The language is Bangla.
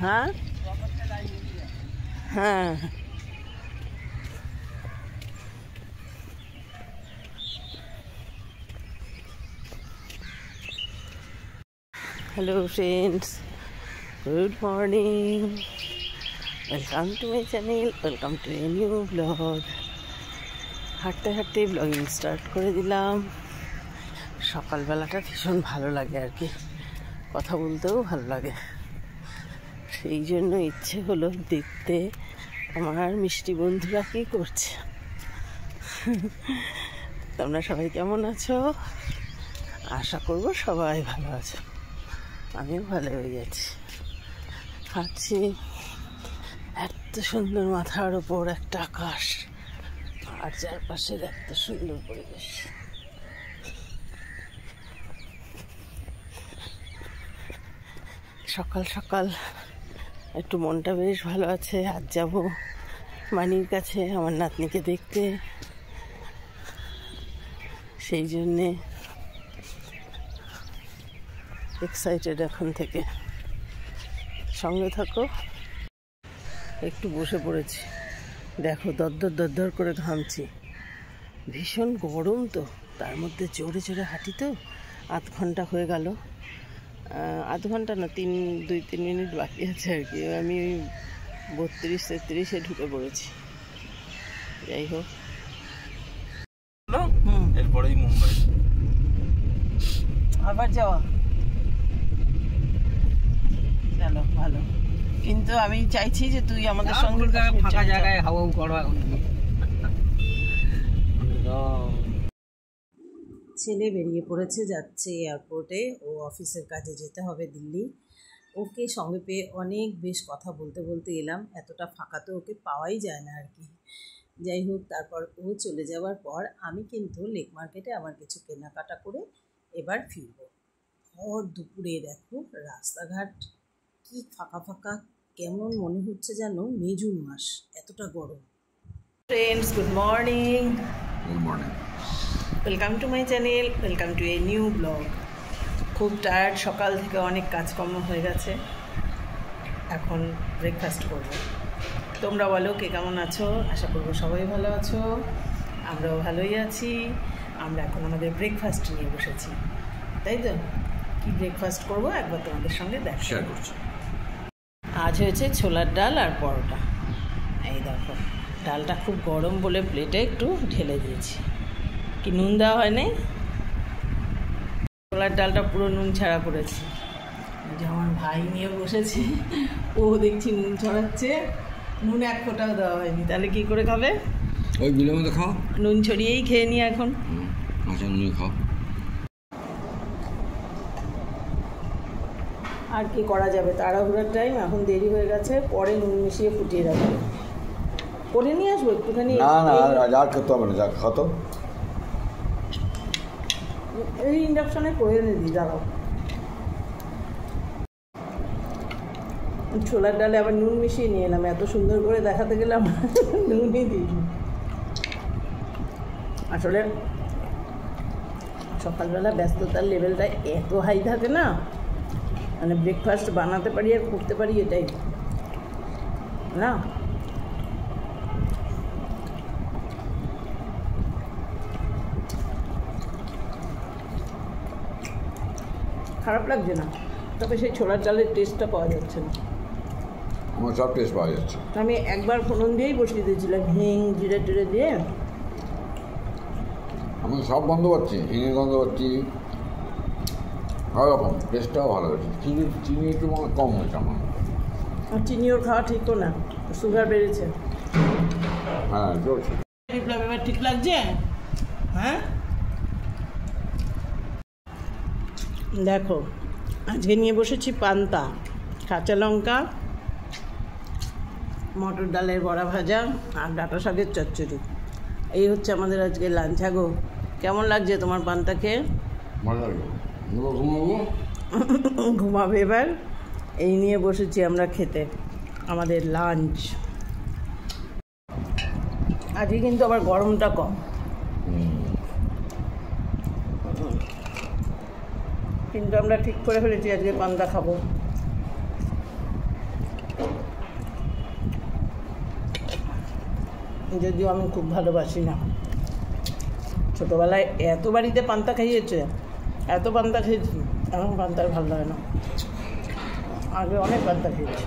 हाँ हाँ hello friends, good morning, welcome to my channel, welcome to a new blog. হাঁটতে হাঁটতে ব্লগিং স্টার্ট করে দিলাম। সকালবেলাটা ভীষণ ভালো লাগে আর কি, কথা বলতেও ভালো লাগে। সেই জন্য ইচ্ছে হলো দেখতে আমার মিষ্টি বন্ধুরা কী করছে। তোমরা সবাই কেমন আছো? আশা করবো সবাই ভালো আছো, আমিও ভালো হয়ে যাচ্ছি। হাঁটছি, এত সুন্দর মাথার ওপর একটা আকাশ আর চারপাশের এত সুন্দর পরিবেশ। সকাল সকাল একটু মনটা বেশ ভালো আছে। আজ যাব মানির কাছে আমার নাতনিকে দেখতে, সেই জন্যে এক্সাইটেড এখন থেকে। সঙ্গে থাকো। একটু বসে পড়েছি, দেখো দরদর দরদর করে ঘামছি, ভীষণ গরম তো, তার মধ্যে জোরে জোরে হাঁটি তো। আধ ঘন্টা হয়ে গেল, আধ ঘন্টা না, 2-3 মিনিট বাকি আছে আর কি। আমি 32-33-এ ঢুকে পড়েছি। যাই হোক, এরপরেই মুম্বাই আবার যাওয়া। চলো, ভালো। কিন্তু আমি চাইছি যে তুই আমাদের সঙ্গে ফাঁকা জায়গায় হাওয়া করবা। ছেলে বেরিয়ে পড়েছে, যাচ্ছে এয়ারপোর্টে। ও অফিসের কাজে যেতে হবে দিল্লি। ওকে সঙ্গে পেয়ে অনেক বেশ কথা বলতে বলতে এলাম। এতটা ফাঁকা তো ওকে পাওয়াই যায় না আর কি। যাই হোক, তারপর ও চলে যাওয়ার পর আমি কিন্তু লেক মার্কেটে আমার কিছু কেনাকাটা করে এবার ফিরবো। ভর দুপুরে দেখো রাস্তাঘাট কি ফাঁকা ফাঁকা, কেমন মনে হচ্ছে যেন মে জুন মাস, এতটা গরম। Friends, good morning. Good morning, welcome to my channel, welcome to a new blog. খুব টায়ার্ড, সকাল থেকে অনেক কাজকর্ম হয়ে গেছে। এখন ব্রেকফাস্ট করব। তোমরা বলো কে কেমন আছো? আশা করবো সবাই ভালো আছো, আমরাও ভালোই আছি। আমরা এখন আমাদের ব্রেকফাস্ট নিয়ে বসেছি, তাই তো? কি ব্রেকফাস্ট করব একবার তোমাদের সঙ্গে শেয়ার করছি। আজ হয়েছে ছোলার ডাল আর পরোটা। এই দেখো, ডালটা খুব গরম বলে প্লেটে একটু ঢেলে দিয়েছি। কি নুন দেওয়া হয়নি, ছোলার ডালটা পুরো নুন ছাড়া করেছি। যে আমার ভাই নিয়ে বসেছে, ও দেখছি নুন ছড়াচ্ছে, নুন এক ফোঁটাও দেওয়া হয়নি। তাহলে কি করে খাবে? ওই বিলের মধ্যে খাও, নুন ছড়িয়েই খেয়ে নি এখন। আচ্ছা, নুন খাও। আর কি করা যাবে, তাড়াহুড়োর টাইম, এখন দেরি হয়ে গেছে। পরে নুন মিশিয়ে ফুটিয়ে রাখবো, করে নিয়ে আসবো একটুখানি। না না, আর খেতে হবে না, যা খাতো। এই ইন্ডাকশনে করে দিই, দাঁড়াও। ছোলার ডালে আবার নুন মিশিয়ে নিয়ে এলাম, এত সুন্দর করে দেখাতে গেলাম নুনই দিই। আসলে সকালবেলা ব্যস্ততার লেভেলটা এত হাই থাকে না, মানে ব্রেকফাস্ট বানাতে পারি আর করতে পারি, এটাই না। খারাপ লাগছে না, তবে সেই ছোলার ডালের টেস্টটা পাওয়া যাচ্ছে না। আমার সব টেস্ট পাওয়া যাচ্ছে। আমি একবার ফোড়ন দিয়েই বসিয়ে দিয়েছিলাম, হিং জিরে টিরে দিয়ে। আমি সব গন্ধ পাচ্ছি, হিঙের গন্ধ পাচ্ছি, ভালো রকম টেস্টটাও ভালো হয়েছে। চিনি একটু মানে কম হয়েছে আমার। চিনিও খাওয়া ঠিকও না, সুগার বেড়েছে। হ্যাঁ, চলছে। বিপ্লব, এবার ঠিক লাগছে? হ্যাঁ, দেখো আজকে নিয়ে বসেছি পান্তা, কাঁচা লঙ্কা, মটর ডালের বড়া ভাজা আর ডাঁটা শাকের চচ্চড়ি। এই হচ্ছে আমাদের আজকে লাঞ্চ। গো, কেমন লাগছে তোমার পান্তা খেয়ে? ভালো লাগলো। ঘুমাবো, ঘুমাবে এবার। এই নিয়ে বসেছি আমরা খেতে আমাদের লাঞ্চ। আজকে কিন্তু আবার গরমটা কম, কিন্তু আমরা ঠিক করে ফেলেছি আজকে পান্তা খাবো। যদিও আমি খুব ভালোবাসি না। ছোটোবেলায় এত বাড়িতে পান্তা খাইয়েছে, এত পান্তা খেয়েছি, এখন পান্তার ভালো লাগে না। আগে অনেক পান্তা খেয়েছি।